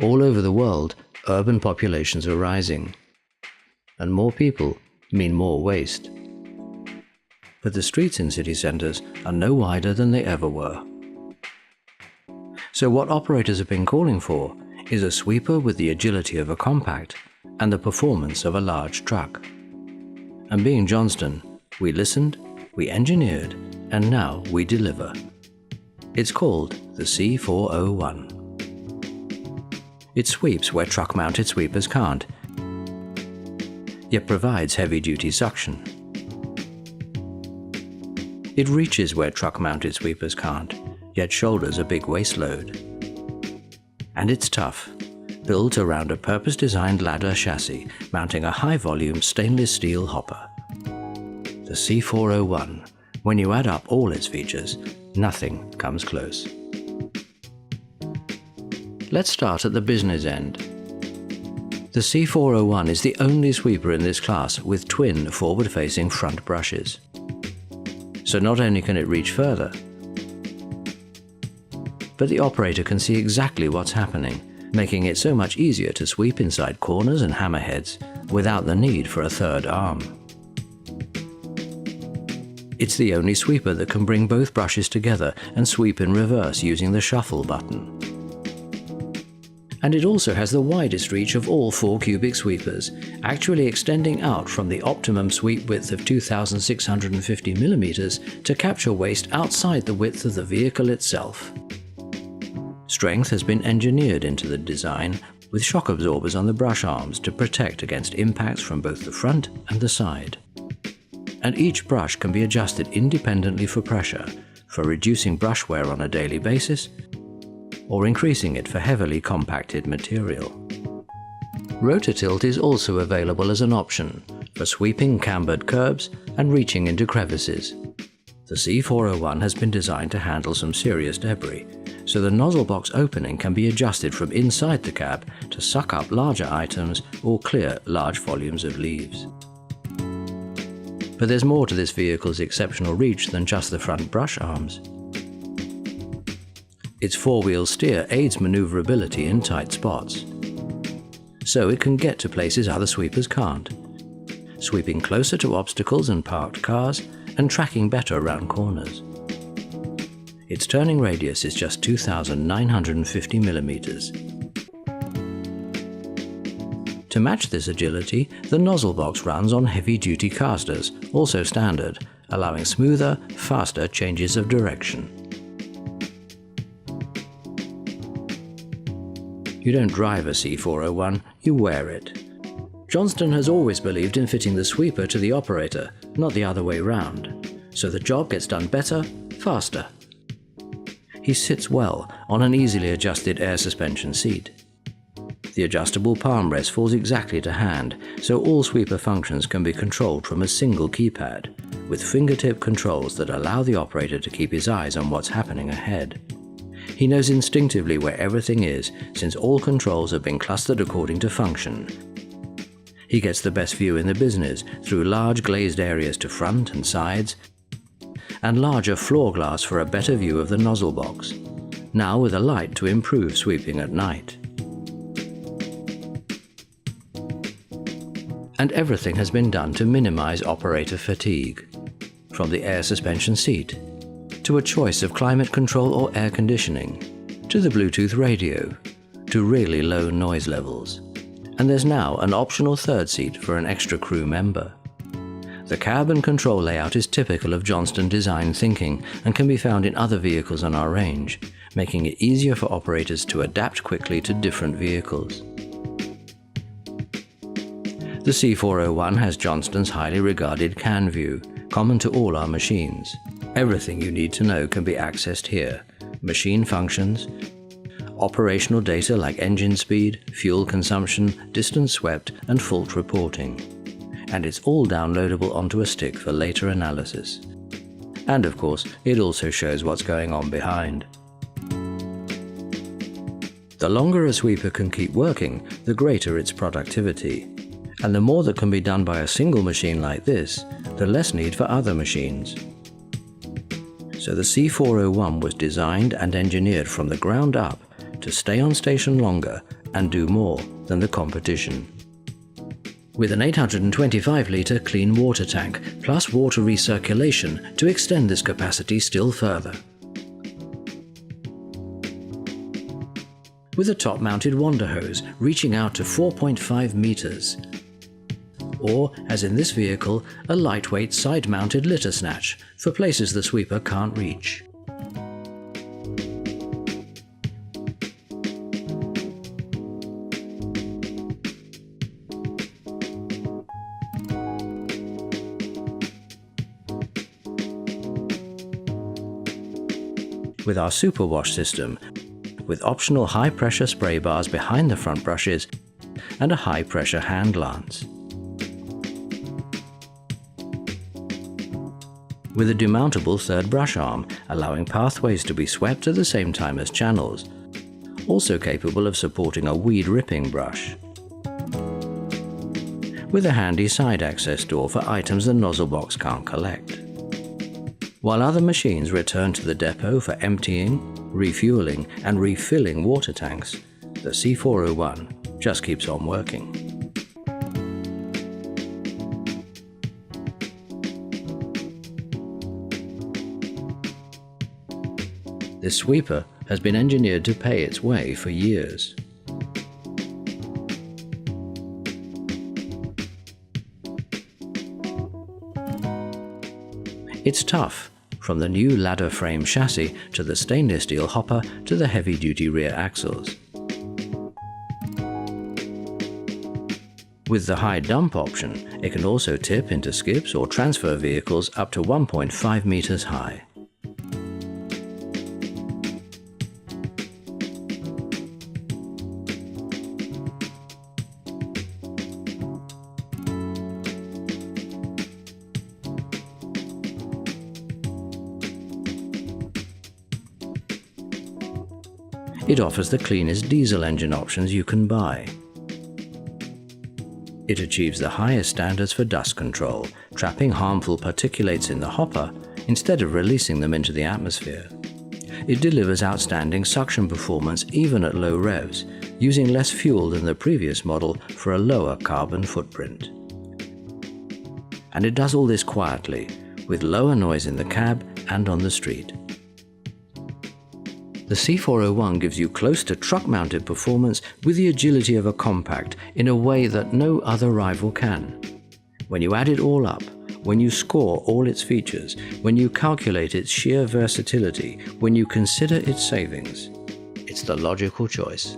All over the world, urban populations are rising, and more people mean more waste. But the streets in city centres are no wider than they ever were. So what operators have been calling for is a sweeper with the agility of a compact and the performance of a large truck. And being Johnston, we listened, we engineered, and now we deliver. It's called the C401. It sweeps where truck-mounted sweepers can't, yet provides heavy-duty suction. It reaches where truck-mounted sweepers can't, yet shoulders a big waste load. And it's tough, built around a purpose-designed ladder chassis mounting a high-volume stainless steel hopper. The C401, when you add up all its features, nothing comes close. Let's start at the business end. The C401 is the only sweeper in this class with twin forward-facing front brushes. So not only can it reach further, but the operator can see exactly what's happening, making it so much easier to sweep inside corners and hammerheads without the need for a third arm. It's the only sweeper that can bring both brushes together and sweep in reverse using the shuffle button. And it also has the widest reach of all 4 cubic sweepers, actually extending out from the optimum sweep width of 2,650 mm to capture waste outside the width of the vehicle itself. Strength has been engineered into the design with shock absorbers on the brush arms to protect against impacts from both the front and the side. And each brush can be adjusted independently for pressure, for reducing brush wear on a daily basis, or increasing it for heavily compacted material. Rotor tilt is also available as an option for sweeping cambered curbs and reaching into crevices. The C401 has been designed to handle some serious debris, so the nozzle box opening can be adjusted from inside the cab to suck up larger items or clear large volumes of leaves. But there's more to this vehicle's exceptional reach than just the front brush arms. Its 4-wheel steer aids maneuverability in tight spots, so it can get to places other sweepers can't, sweeping closer to obstacles and parked cars and tracking better around corners. Its turning radius is just 2,950 millimeters. To match this agility, the nozzle box runs on heavy-duty casters, also standard, allowing smoother, faster changes of direction. You don't drive a C401, you wear it. Johnston has always believed in fitting the sweeper to the operator, not the other way round, so the job gets done better, faster. He sits well on an easily adjusted air suspension seat. The adjustable palm rest falls exactly to hand, so all sweeper functions can be controlled from a single keypad, with fingertip controls that allow the operator to keep his eyes on what's happening ahead. He knows instinctively where everything is, since all controls have been clustered according to function. He gets the best view in the business through large glazed areas to front and sides, and larger floor glass for a better view of the nozzle box, now with a light to improve sweeping at night. And everything has been done to minimize operator fatigue, from the air suspension seat, to a choice of climate control or air conditioning, to the Bluetooth radio, to really low noise levels. And there's now an optional third seat for an extra crew member. The cab and control layout is typical of Johnston design thinking and can be found in other vehicles on our range, making it easier for operators to adapt quickly to different vehicles. The C401 has Johnston's highly regarded CAN view, common to all our machines. Everything you need to know can be accessed here. Machine functions, operational data like engine speed, fuel consumption, distance swept, and fault reporting. And it's all downloadable onto a stick for later analysis. And of course, it also shows what's going on behind. The longer a sweeper can keep working, the greater its productivity. And the more that can be done by a single machine like this, the less need for other machines. So the C401 was designed and engineered from the ground up to stay on station longer and do more than the competition. With an 825-litre clean water tank plus water recirculation to extend this capacity still further. With a top-mounted wander hose reaching out to 4.5 meters. Or, as in this vehicle, a lightweight side-mounted litter snatch for places the sweeper can't reach. With our superwash system, with optional high-pressure spray bars behind the front brushes and a high-pressure hand lance. With a demountable third brush arm, allowing pathways to be swept at the same time as channels, also capable of supporting a weed-ripping brush. With a handy side access door for items the nozzle box can't collect. While other machines return to the depot for emptying, refueling and refilling water tanks, the C401 just keeps on working. This sweeper has been engineered to pay its way for years. It's tough, from the new ladder frame chassis to the stainless steel hopper to the heavy-duty rear axles. With the high dump option, it can also tip into skips or transfer vehicles up to 1.5 meters high. It offers the cleanest diesel engine options you can buy. It achieves the highest standards for dust control, trapping harmful particulates in the hopper instead of releasing them into the atmosphere. It delivers outstanding suction performance even at low revs, using less fuel than the previous model for a lower carbon footprint. And it does all this quietly, with lower noise in the cab and on the street. The C401 gives you close to truck-mounted performance with the agility of a compact in a way that no other rival can. When you add it all up, when you score all its features, when you calculate its sheer versatility, when you consider its savings, it's the logical choice.